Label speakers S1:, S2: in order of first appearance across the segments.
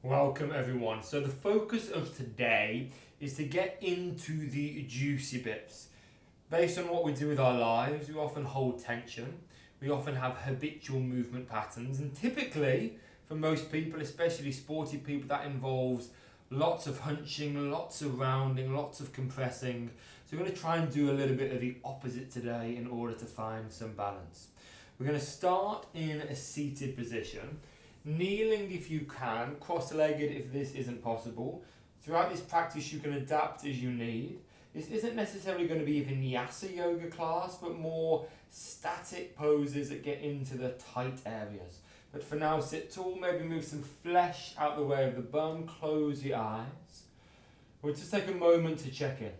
S1: Welcome everyone. So the focus of today is to get into the juicy bits. Based on what we do with our lives, we often hold tension, we often have habitual movement patterns, and typically, for most people, especially sporty people, that involves lots of hunching, lots of rounding, lots of compressing. So we're going to try and do a little bit of the opposite today in order to find some balance. We're going to start in a seated position. Kneeling if you can, cross-legged if this isn't possible. Throughout this practice you can adapt as you need. This isn't necessarily going to be a vinyasa yoga class, but more static poses that get into the tight areas. But for now, sit tall, maybe move some flesh out the way of the bum, close the eyes. We'll just take a moment to check in.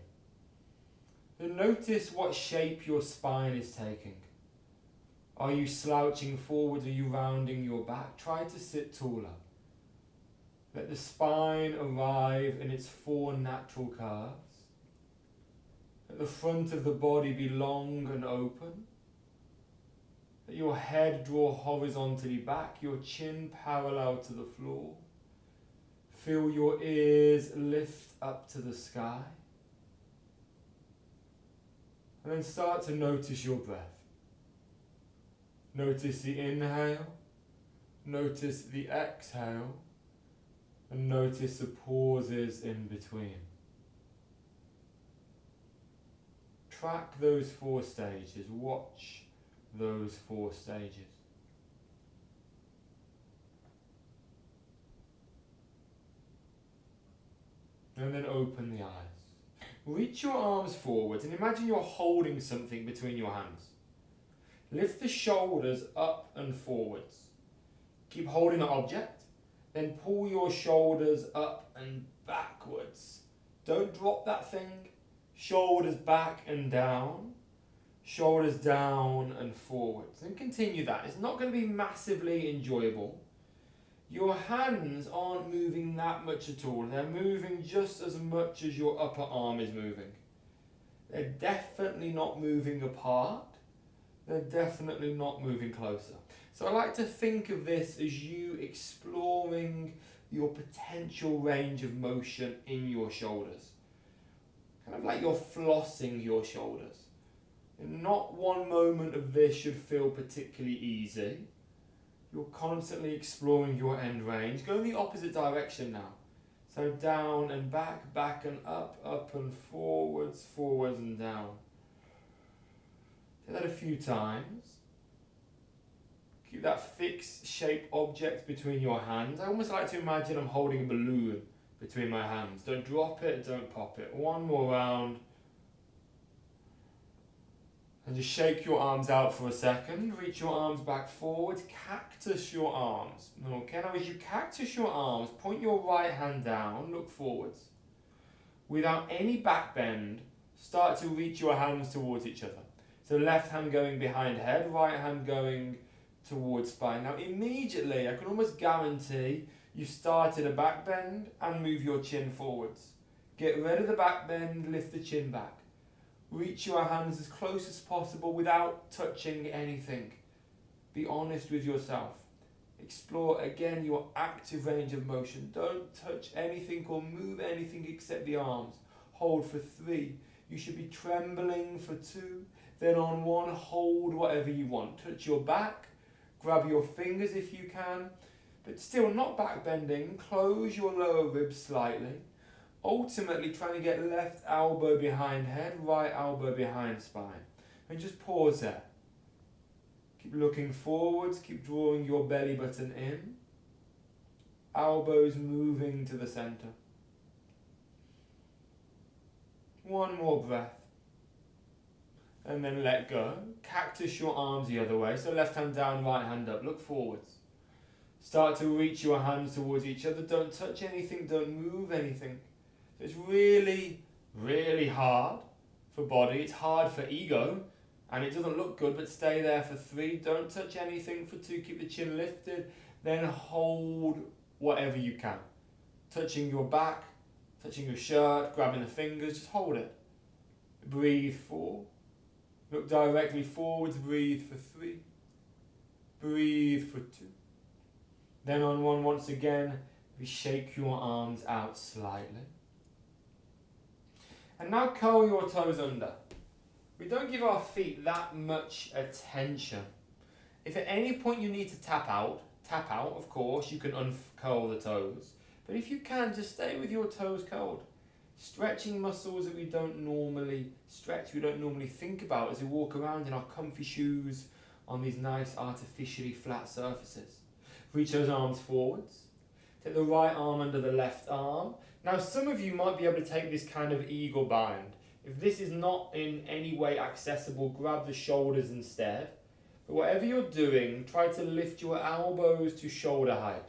S1: And notice what shape your spine is taking. Are you slouching forward? Are you rounding your back? Try to sit taller. Let the spine arrive in its four natural curves. Let the front of the body be long and open. Let your head draw horizontally back, your chin parallel to the floor. Feel your ears lift up to the sky. And then start to notice your breath. Notice the inhale, notice the exhale, and notice the pauses in between. Track those four stages, watch those four stages. And then open the eyes. Reach your arms forwards and imagine you're holding something between your hands. Lift the shoulders up and forwards. Keep holding the object, then pull your shoulders up and backwards. Don't drop that thing. Shoulders back and down. Shoulders down and forwards. And continue that. It's not going to be massively enjoyable. Your hands aren't moving that much at all. They're moving just as much as your upper arm is moving. They're definitely not moving apart. They're definitely not moving closer. So I like to think of this as you exploring your potential range of motion in your shoulders. Kind of like you're flossing your shoulders. And not one moment of this should feel particularly easy. You're constantly exploring your end range. Go in the opposite direction now. So down and back, back and up and forwards, forwards and down. Do that a few times. Keep that fixed shape object between your hands. I almost like to imagine I'm holding a balloon between my hands. Don't drop it, don't pop it. One more round. And just shake your arms out for a second. Reach your arms back forward. Cactus your arms. Okay, now as you cactus your arms, point your right hand down, look forwards. Without any back bend, start to reach your hands towards each other. So left hand going behind head, right hand going towards spine. Now immediately, I can almost guarantee you've started a back bend and move your chin forwards. Get rid of the back bend, lift the chin back. Reach your hands as close as possible without touching anything. Be honest with yourself. Explore again your active range of motion. Don't touch anything or move anything except the arms. Hold for 3. You should be trembling for 2. Then on 1, hold whatever you want. Touch your back, grab your fingers if you can, but still not back bending. Close your lower ribs slightly. Ultimately trying to get left elbow behind head, right elbow behind spine. And just pause there. Keep looking forwards, keep drawing your belly button in. Elbows moving to the center. One more breath. And then let go. Cactus your arms the other way. So left hand down, right hand up. Look forwards. Start to reach your hands towards each other. Don't touch anything. Don't move anything. It's really, really hard for body. It's hard for ego. And it doesn't look good, but stay there for 3. Don't touch anything for 2. Keep the chin lifted. Then hold whatever you can. Touching your back, touching your shirt, grabbing the fingers. Just hold it. Breathe 4. Look directly forwards, breathe for 3. Breathe for 2. Then on 1 once again, We shake your arms out slightly. And now curl your toes under. We don't give our feet that much attention. If at any point you need to tap out, of course, you can uncurl the toes. But if you can, just stay with your toes curled. Stretching muscles that we don't normally stretch, we don't normally think about as we walk around in our comfy shoes on these nice artificially flat surfaces. Reach those arms forwards. Take the right arm under the left arm. Now some of you might be able to take this kind of eagle bind. If this is not in any way accessible, grab the shoulders instead. But whatever you're doing, try to lift your elbows to shoulder height.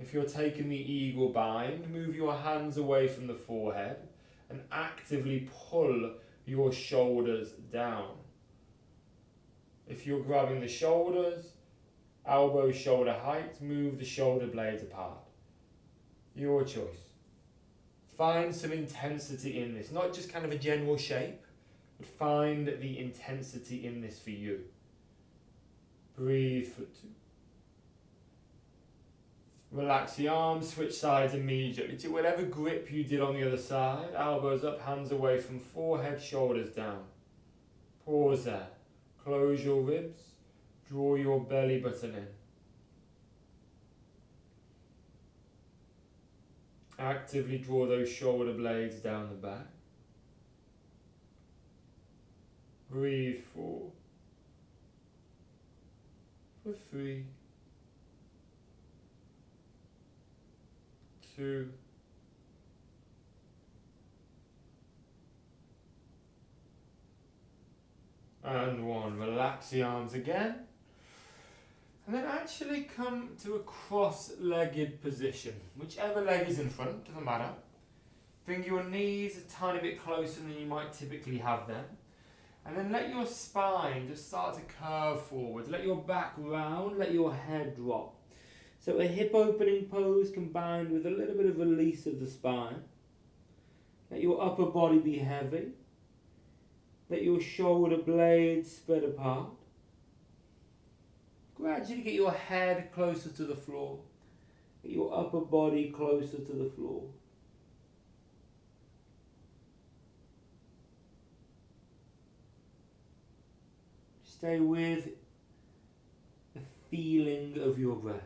S1: If you're taking the eagle bind, move your hands away from the forehead and actively pull your shoulders down. If you're grabbing the shoulders, elbow shoulder height, move the shoulder blades apart. Your choice. Find some intensity in this, not just kind of a general shape, but find the intensity in this for you. Breathe for 2. Relax the arms, switch sides immediately to whatever grip you did on the other side. Elbows up, hands away from forehead, shoulders down. Pause there. Close your ribs. Draw your belly button in. Actively draw those shoulder blades down the back. Breathe for 3, 2, and 1. Relax the arms again. And then actually come to a cross-legged position. Whichever leg is in front, doesn't matter. Bring your knees a tiny bit closer than you might typically have them. And then let your spine just start to curve forward. Let your back round, let your head drop. So a hip opening pose combined with a little bit of release of the spine. Let your upper body be heavy. Let your shoulder blades spread apart. Gradually get your head closer to the floor. Get your upper body closer to the floor. Stay with the feeling of your breath.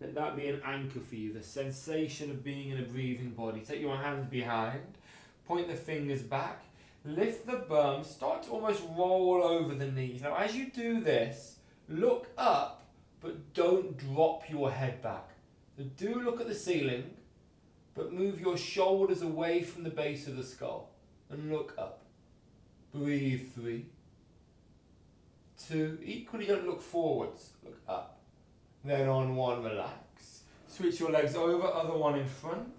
S1: Let that be an anchor for you, the sensation of being in a breathing body. Take your hands behind, point the fingers back, lift the bum, start to almost roll over the knees. Now as you do this, look up, but don't drop your head back. So do look at the ceiling, but move your shoulders away from the base of the skull and look up. Breathe 3, 2, equally don't look forwards, look up. Then on 1, relax. Switch your legs over, other one in front.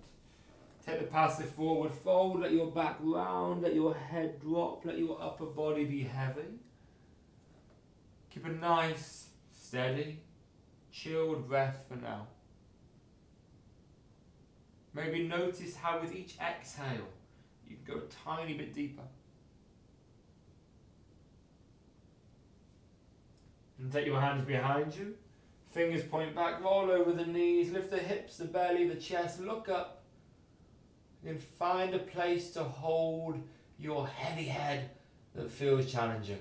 S1: Take the passive forward fold, let your back round, let your head drop, let your upper body be heavy. Keep a nice, steady, chilled breath for now. Maybe notice how with each exhale, you can go a tiny bit deeper. And take your hands behind you, fingers point back, roll over the knees, lift the hips, the belly, the chest, look up. And find a place to hold your heavy head that feels challenging.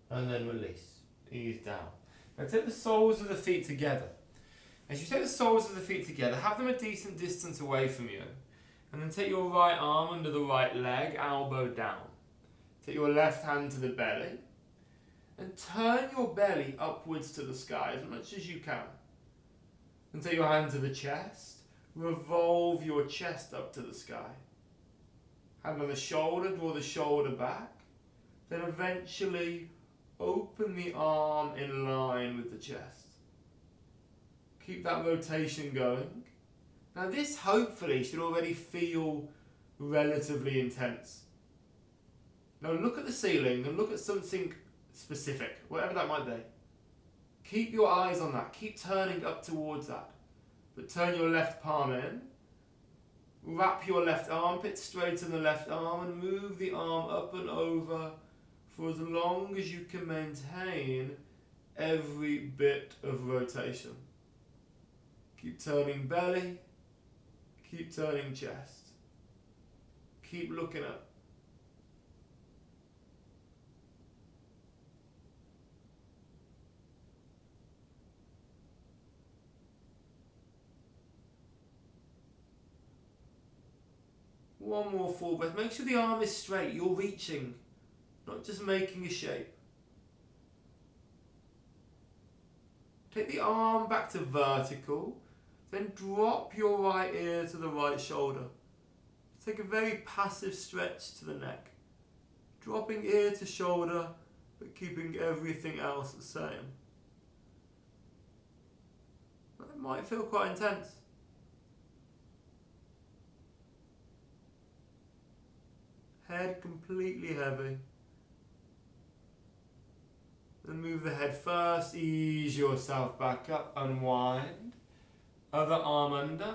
S1: And then release, ease down. Now take the soles of the feet together. As you take the soles of the feet together, have them a decent distance away from you. And then take your right arm under the right leg, elbow down. Take your left hand to the belly. And turn your belly upwards to the sky as much as you can. And take your hand to the chest. Revolve your chest up to the sky. Hand on the shoulder, draw the shoulder back. Then eventually open the arm in line with the chest. Keep that rotation going. Now this hopefully should already feel relatively intense. Now look at the ceiling and look at something specific, whatever that might be. Keep your eyes on that. Keep turning up towards that. But turn your left palm in. Wrap your left armpit straight in the left arm and move the arm up and over for as long as you can maintain every bit of rotation. Keep turning belly, keep turning chest, keep looking up. One more full breath. Make sure the arm is straight. You're reaching, not just making a shape. Take the arm back to vertical, then drop your right ear to the right shoulder. Take a very passive stretch to the neck. Dropping ear to shoulder, but keeping everything else the same. That might feel quite intense. Head completely heavy. Then move the head first, ease yourself back up, unwind. Other arm under,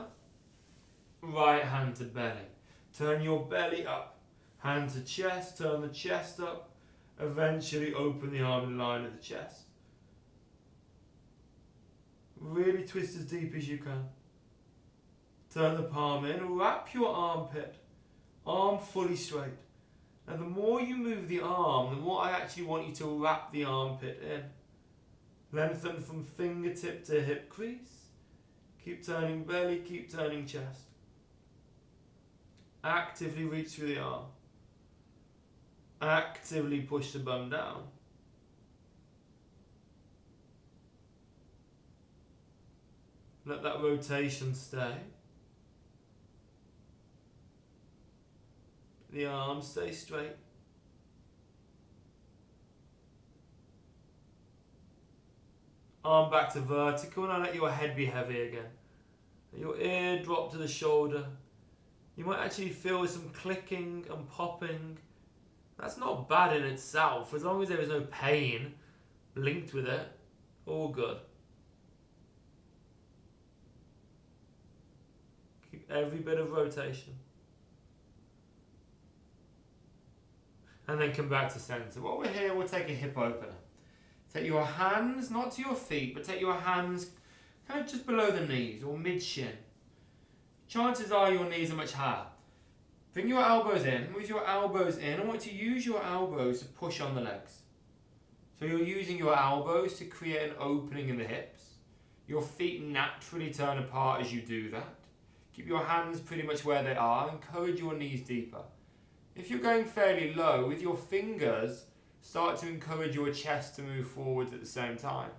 S1: right hand to belly. Turn your belly up, hand to chest, turn the chest up, eventually open the arm in line with the chest. Really twist as deep as you can. Turn the palm in, wrap your armpit, arm fully straight. And the more you move the arm, the more I actually want you to wrap the armpit in. Lengthen from fingertip to hip crease. Keep turning belly, keep turning chest. Actively reach through the arm. Actively push the bum down. Let that rotation stay. The arms stay straight. Arm back to vertical. Now let your head be heavy again. Let your ear drop to the shoulder. You might actually feel some clicking and popping. That's not bad in itself, as long as there is no pain linked with it. All good. Keep every bit of rotation. And then come back to center. While we're here, we'll take a hip opener. Take your hands, not to your feet, but take your hands kind of just below the knees or mid-shin. Chances are your knees are much higher. Bring your elbows in. With your elbows in, I want you to use your elbows to push on the legs. So you're using your elbows to create an opening in the hips. Your feet naturally turn apart as you do that. Keep your hands pretty much where they are. Encourage your knees deeper. If you're going fairly low, with your fingers, start to encourage your chest to move forwards at the same time.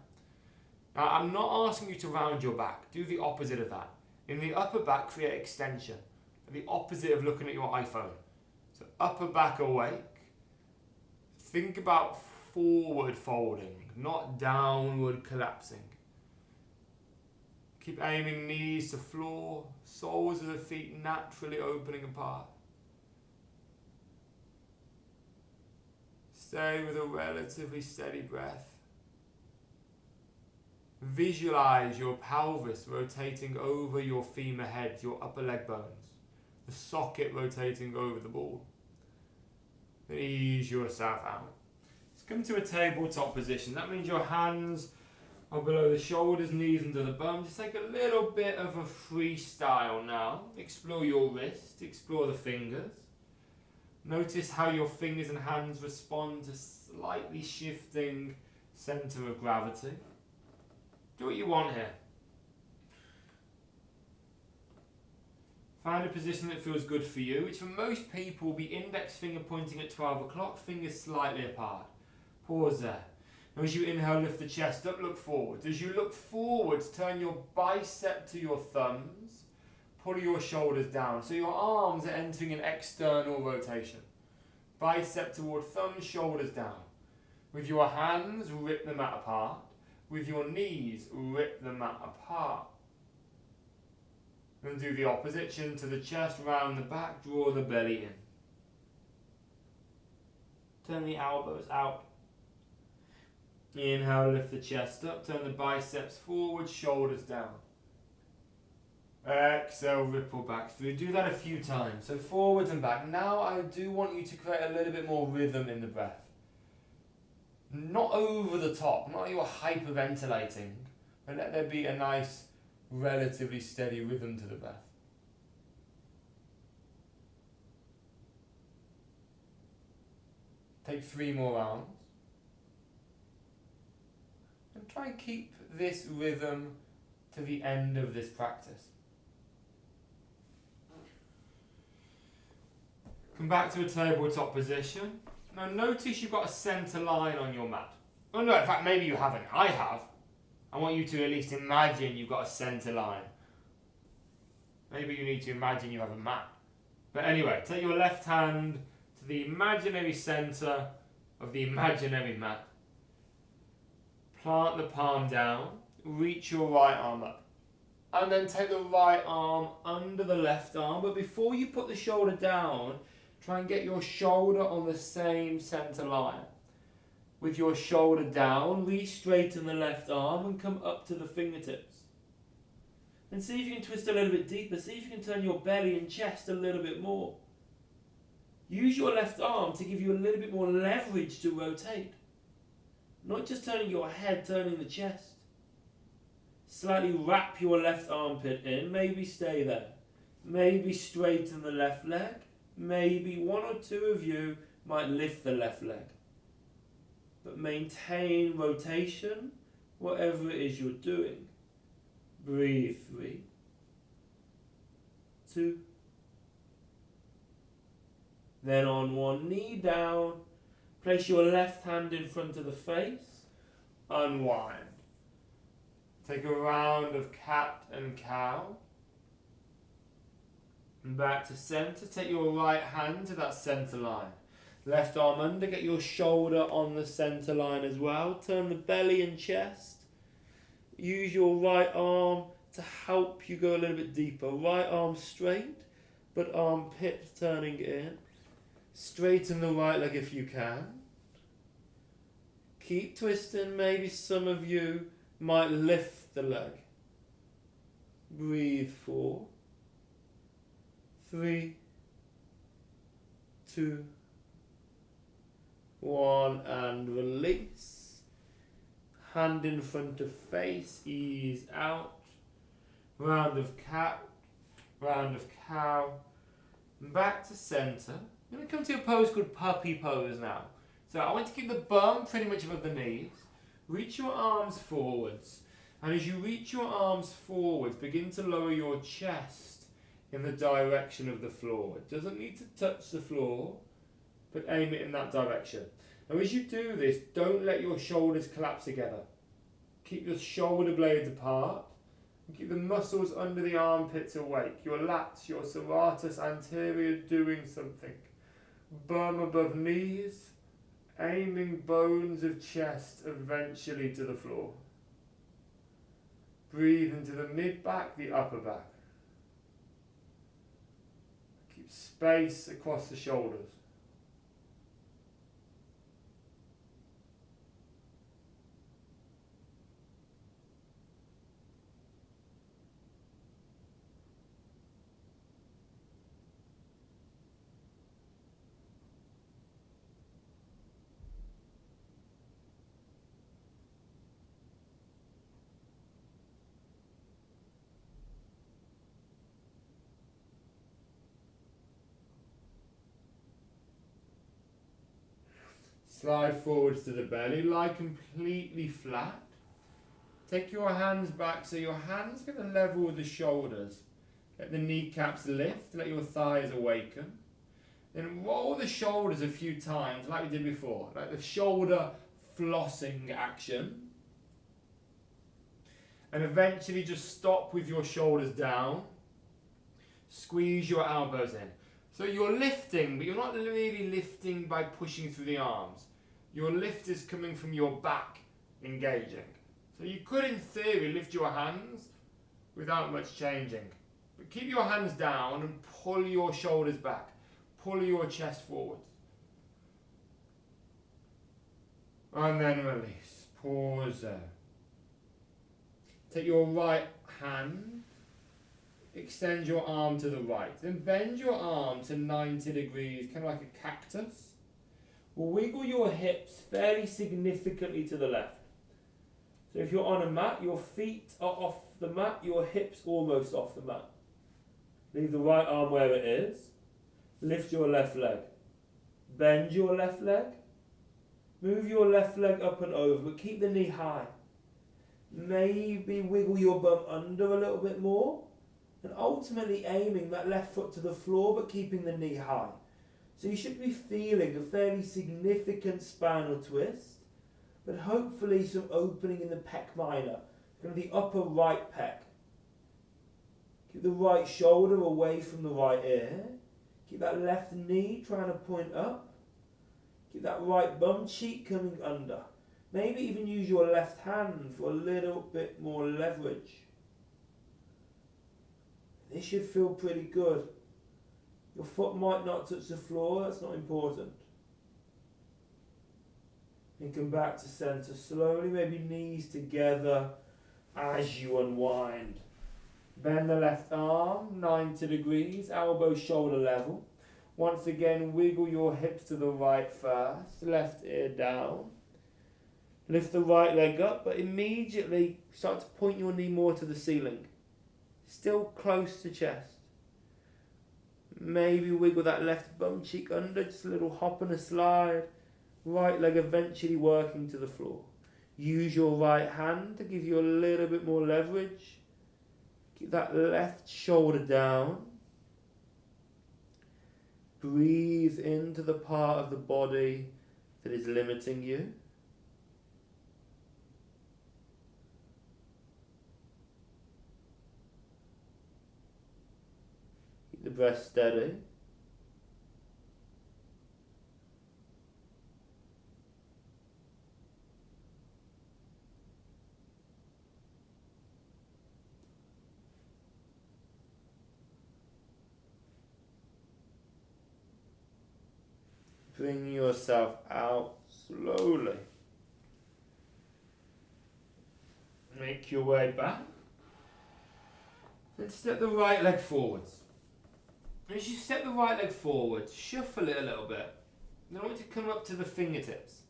S1: Now, I'm not asking you to round your back. Do the opposite of that. In the upper back, create extension. The opposite of looking at your iPhone. So upper back awake. Think about forward folding, not downward collapsing. Keep aiming knees to floor, soles of the feet naturally opening apart. Stay with a relatively steady breath. Visualize your pelvis rotating over your femur head, your upper leg bones. The socket rotating over the ball. Then ease yourself out. Let's come to a tabletop position. That means your hands are below the shoulders, knees under the bum. Just take a little bit of a freestyle now. Explore your wrist, explore the fingers. Notice how your fingers and hands respond to slightly shifting center of gravity. Do what you want here. Find a position that feels good for you, which for most people will be index finger pointing at 12 o'clock, fingers slightly apart. Pause there. Now as you inhale, lift the chest up, look forward. As you look forwards, turn your bicep to your thumbs, pull your shoulders down. So your arms are entering an external rotation. Bicep toward thumb, shoulders down. With your hands, rip the mat apart. With your knees, rip the mat apart. Then do the opposite, chin to the chest, round the back, draw the belly in. Turn the elbows out. Inhale, lift the chest up, turn the biceps forward, shoulders down. Exhale, ripple back through. Do that a few times. So forwards and back. Now I do want you to create a little bit more rhythm in the breath. Not over the top, not like you're hyperventilating, but let there be a nice, relatively steady rhythm to the breath. Take 3 more rounds. And try and keep this rhythm to the end of this practice. Come back to a tabletop position. Now notice you've got a centre line on your mat. Oh no, in fact maybe you haven't. I have. I want you to at least imagine you've got a centre line. Maybe you need to imagine you have a mat. But anyway, take your left hand to the imaginary centre of the imaginary mat. Plant the palm down. Reach your right arm up. And then take the right arm under the left arm. But before you put the shoulder down, try and get your shoulder on the same centre line. With your shoulder down, reach straighten the left arm and come up to the fingertips. And see if you can twist a little bit deeper. See if you can turn your belly and chest a little bit more. Use your left arm to give you a little bit more leverage to rotate. Not just turning your head, turning the chest. Slightly wrap your left armpit in. Maybe stay there. Maybe straighten the left leg. Maybe 1 or 2 of you might lift the left leg. But maintain rotation, whatever it is you're doing. Breathe. 3, 2. Then on one knee down, place your left hand in front of the face. Unwind. Take a round of cat and cow. And back to centre. Take your right hand to that centre line. Left arm under, get your shoulder on the centre line as well. Turn the belly and chest. Use your right arm to help you go a little bit deeper. Right arm straight, but armpit turning in. Straighten the right leg if you can. Keep twisting. Maybe some of you might lift the leg. Breathe. 4, 3, 2, 1, and release. Hand in front of face, ease out. Round of cat, round of cow. Back to centre. I'm going to come to a pose called puppy pose now. So I want to keep the bum pretty much above the knees. Reach your arms forwards. And as you reach your arms forwards, begin to lower your chest in the direction of the floor. It doesn't need to touch the floor, but aim it in that direction. Now as you do this, don't let your shoulders collapse together. Keep your shoulder blades apart. And keep the muscles under the armpits awake. Your lats, your serratus anterior doing something. Bum above knees, aiming bones of chest eventually to the floor. Breathe into the mid-back, the upper back. Keep space across the shoulders. Slide forwards to the belly, lie completely flat. Take your hands back so your hands get level with the shoulders. Let the kneecaps lift, let your thighs awaken. Then roll the shoulders a few times like we did before, like the shoulder flossing action. And eventually just stop with your shoulders down. Squeeze your elbows in. So you're lifting, but you're not really lifting by pushing through the arms. Your lift is coming from your back engaging. So you could, in theory, lift your hands without much changing. But keep your hands down and pull your shoulders back. Pull your chest forwards. And then release. Pause there. Take your right hand. Extend your arm to the right. Then bend your arm to 90 degrees, kind of like a cactus. Wiggle your hips fairly significantly to the left. So if you're on a mat, your feet are off the mat, your hips almost off the mat. Leave the right arm where it is. Lift your left leg. Bend your left leg. Move your left leg up and over, but keep the knee high. Maybe wiggle your bum under a little bit more. And ultimately aiming that left foot to the floor, but keeping the knee high. So you should be feeling a fairly significant spinal twist, but hopefully some opening in the pec minor, kind of the upper right pec. Keep the right shoulder away from the right ear. Keep that left knee trying to point up. Keep that right bum cheek coming under. Maybe even use your left hand for a little bit more leverage. This should feel pretty good. Your foot might not touch the floor, that's not important. And come back to center slowly, maybe knees together as you unwind. Bend the left arm 90 degrees, elbow shoulder level. Once again, wiggle your hips to the right first, left ear down. Lift the right leg up, but immediately start to point your knee more to the ceiling. Still close to chest. Maybe wiggle that left bum cheek under, just a little hop and a slide. Right leg eventually working to the floor. Use your right hand to give you a little bit more leverage. Keep that left shoulder down. Breathe into the part of the body that is limiting you. Keep the breath steady. Bring yourself out slowly. Make your way back. Then step the right leg forwards. As you step the right leg forward, shuffle it a little bit. Then I want you to come up to the fingertips.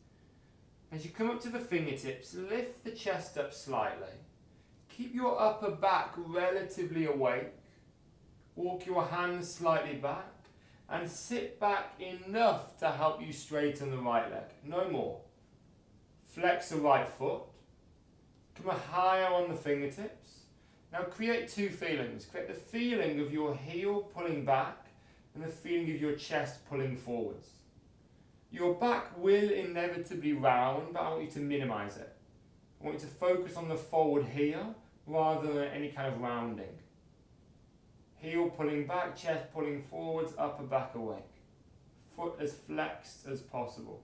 S1: As you come up to the fingertips, lift the chest up slightly. Keep your upper back relatively awake. Walk your hands slightly back. And sit back enough to help you straighten the right leg. No more. Flex the right foot. Come higher on the fingertips. Now create two feelings. Create the feeling of your heel pulling back and the feeling of your chest pulling forwards. Your back will inevitably round, but I want you to minimize it. I want you to focus on the forward heel rather than any kind of rounding. Heel pulling back, chest pulling forwards, upper back awake. Foot as flexed as possible.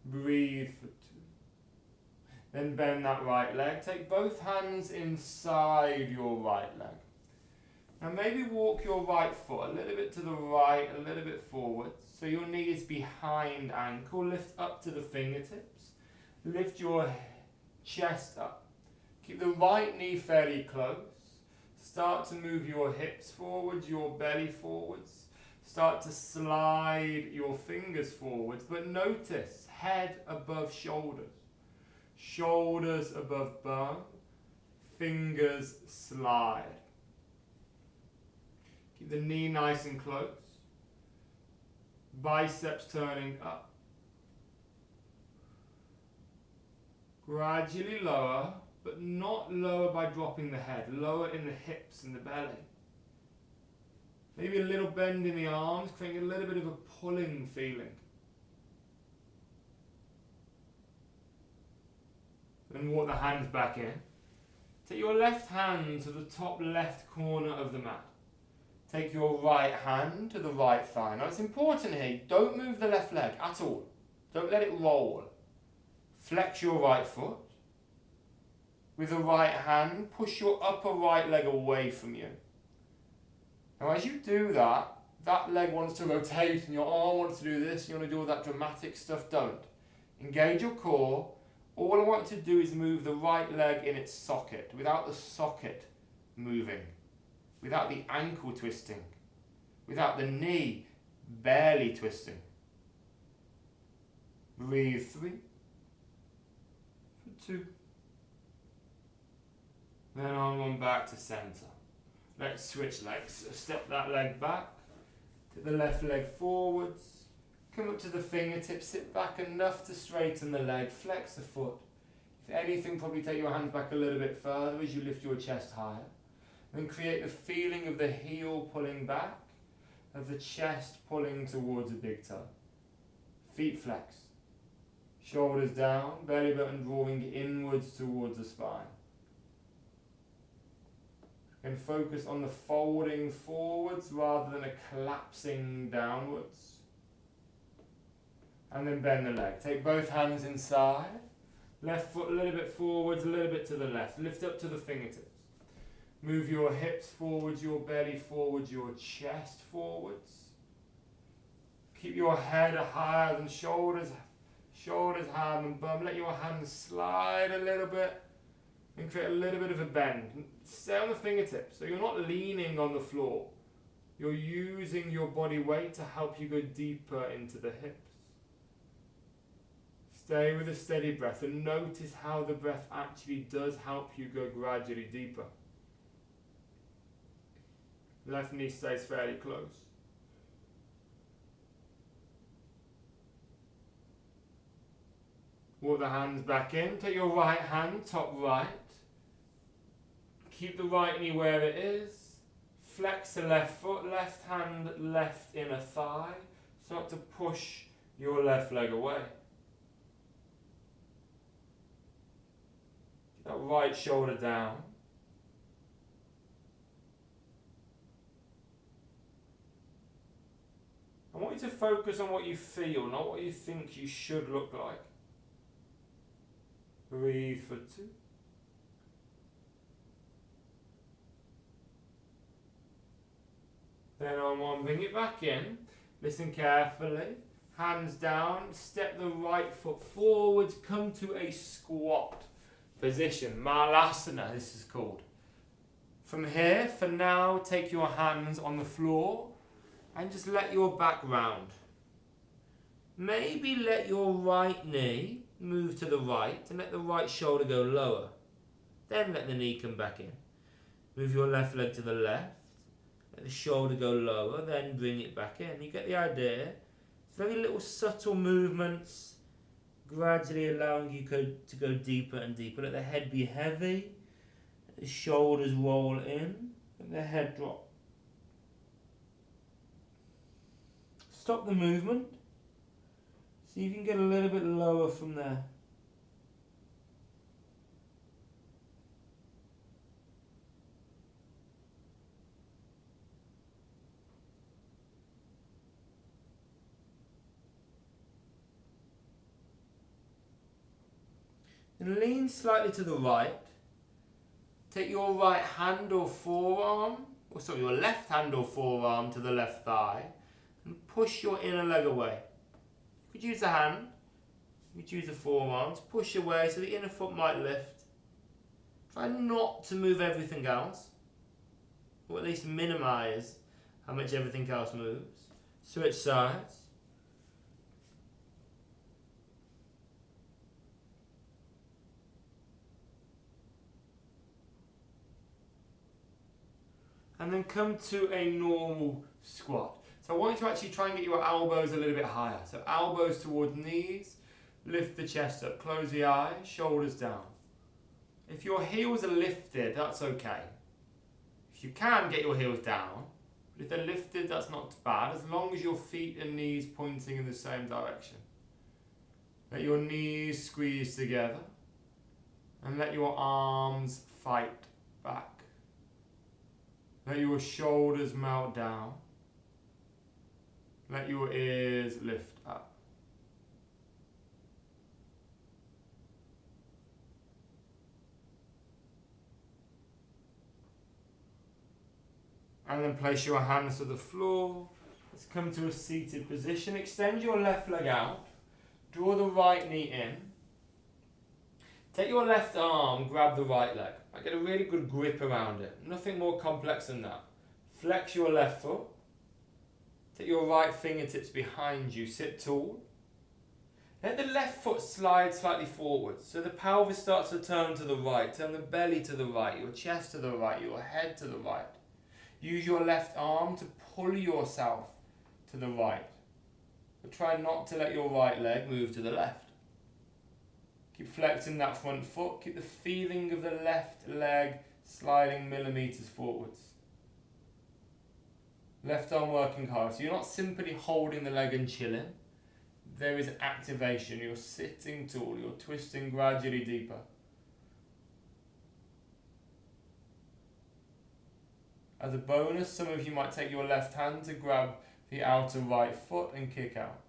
S1: Breathe for 2. Then bend that right leg. Take both hands inside your right leg. Now maybe walk your right foot a little bit to the right, a little bit forward. So your knee is behind ankle. Lift up to the fingertips. Lift your chest up. Keep the right knee fairly close. Start to move your hips forwards, your belly forwards. Start to slide your fingers forwards, but notice head above shoulders. Shoulders above bum, fingers slide. Keep the knee nice and close. Biceps turning up. Gradually lower, but not lower by dropping the head, lower in the hips and the belly. Maybe a little bend in the arms, creating a little bit of a pulling feeling. Then walk the hands back in. Take your left hand to the top left corner of the mat. Take your right hand to the right thigh. Now it's important here, don't move the left leg at all. Don't let it roll. Flex your right foot. With the right hand, push your upper right leg away from you. Now as you do that, that leg wants to rotate and your arm wants to do this, you want to do all that dramatic stuff, don't. Engage your core. All I want to do is move the right leg in its socket, without the socket moving, without the ankle twisting, without the knee barely twisting. Breathe 3, for 2. Then on one back to centre. Let's switch legs. So step that leg back. Take the left leg forwards. Come up to the fingertips. Sit back enough to straighten the leg. Flex the foot. If anything, probably take your hands back a little bit further as you lift your chest higher. Then create the feeling of the heel pulling back, of the chest pulling towards the big toe. Feet flex. Shoulders down, belly button drawing inwards towards the spine. And focus on the folding forwards rather than a collapsing downwards. And then bend the leg. Take both hands inside. Left foot a little bit forwards, a little bit to the left. Lift up to the fingertips. Move your hips forwards, your belly forwards, your chest forwards. Keep your head higher than shoulders, shoulders higher than bum. Let your hands slide a little bit and create a little bit of a bend. Stay on the fingertips, so you're not leaning on the floor. You're using your body weight to help you go deeper into the hips. Stay with a steady breath and notice how the breath actually does help you go gradually deeper. Left knee stays fairly close. Walk the hands back in. Take your right hand, top right. Keep the right knee where it is. Flex the left foot, left hand, left inner thigh. Start to push your left leg away. Keep that right shoulder down. I want you to focus on what you feel, not what you think you should look like. Breathe for 2. Then on 1, bring it back in. Listen carefully. Hands down. Step the right foot forwards. Come to a squat position. Malasana, this is called. From here, for now, take your hands on the floor and just let your back round. Maybe let your right knee move to the right and let the right shoulder go lower. Then let the knee come back in. Move your left leg to the left. Let the shoulder go lower, then bring it back in. You get the idea. It's very little subtle movements, gradually allowing you to go deeper and deeper. Let the head be heavy. Let the shoulders roll in. Let the head drop. Stop the movement. See if you can get a little bit lower from there. And lean slightly to the right. Take your right hand or forearm, your left hand or forearm to the left thigh and push your inner leg away. You could use the hand, you could use the forearms, push away so the inner foot might lift. Try not to move everything else, or at least minimize how much everything else moves. Switch sides. And then come to a normal squat. So I want you to actually try and get your elbows a little bit higher. So elbows towards knees, lift the chest up, close the eyes, shoulders down. If your heels are lifted, that's okay. If you can, get your heels down. But if they're lifted, that's not bad, as long as your feet and knees pointing in the same direction. Let your knees squeeze together and let your arms fight back. Let your shoulders melt down. Let your ears lift up. And then place your hands to the floor. Let's come to a seated position. Extend your left leg out. Draw the right knee in. Take your left arm, grab the right leg. I get a really good grip around it. Nothing more complex than that. Flex your left foot. Take your right fingertips behind you. Sit tall. Let the left foot slide slightly forwards. So the pelvis starts to turn to the right. Turn the belly to the right, your chest to the right, your head to the right. Use your left arm to pull yourself to the right. But try not to let your right leg move to the left. Keep flexing that front foot. Keep the feeling of the left leg sliding millimeters forwards. Left arm working hard. So you're not simply holding the leg and chilling. There is activation. You're sitting tall. You're twisting gradually deeper. As a bonus, some of you might take your left hand to grab the outer right foot and kick out.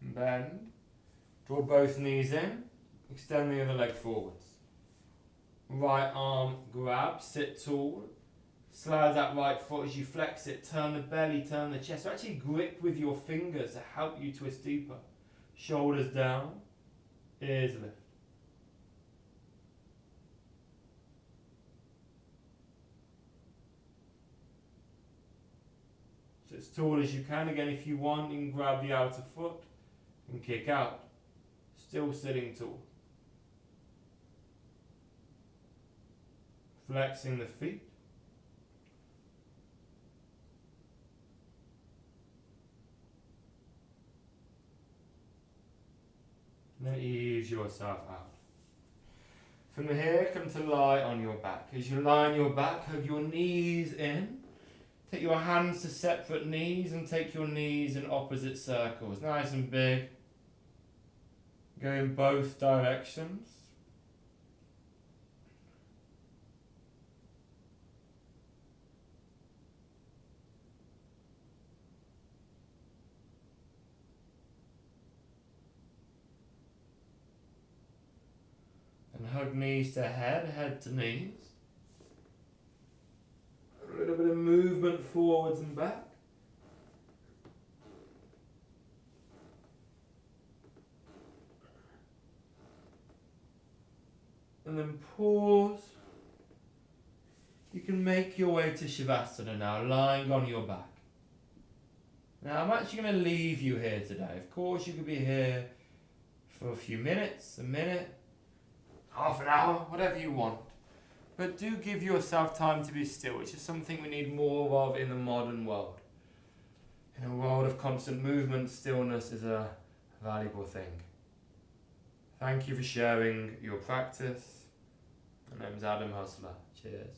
S1: Bend. Draw both knees in. Extend the other leg forwards. Right arm grab, sit tall. Slide that right foot as you flex it. Turn the belly, turn the chest. So actually grip with your fingers to help you twist deeper. Shoulders down, ears lift. So as tall as you can. Again, if you want, you can grab the outer foot and kick out. Still sitting tall. Flexing the feet. And then ease yourself out. From here, come to lie on your back. As you lie on your back, hug your knees in. Take your hands to separate knees and take your knees in opposite circles. Nice and big. Go in both directions. And hug knees to head, head to knees. A little bit of movement forwards and back. And then pause. You can make your way to Shavasana now, lying on your back. Now I'm actually going to leave you here today. Of course you could be here for a few minutes, a minute, half an hour, whatever you want. But do give yourself time to be still, which is something we need more of in the modern world. In a world of constant movement, stillness is a valuable thing. Thank you for sharing your practice. My name's Adam Husler. Cheers.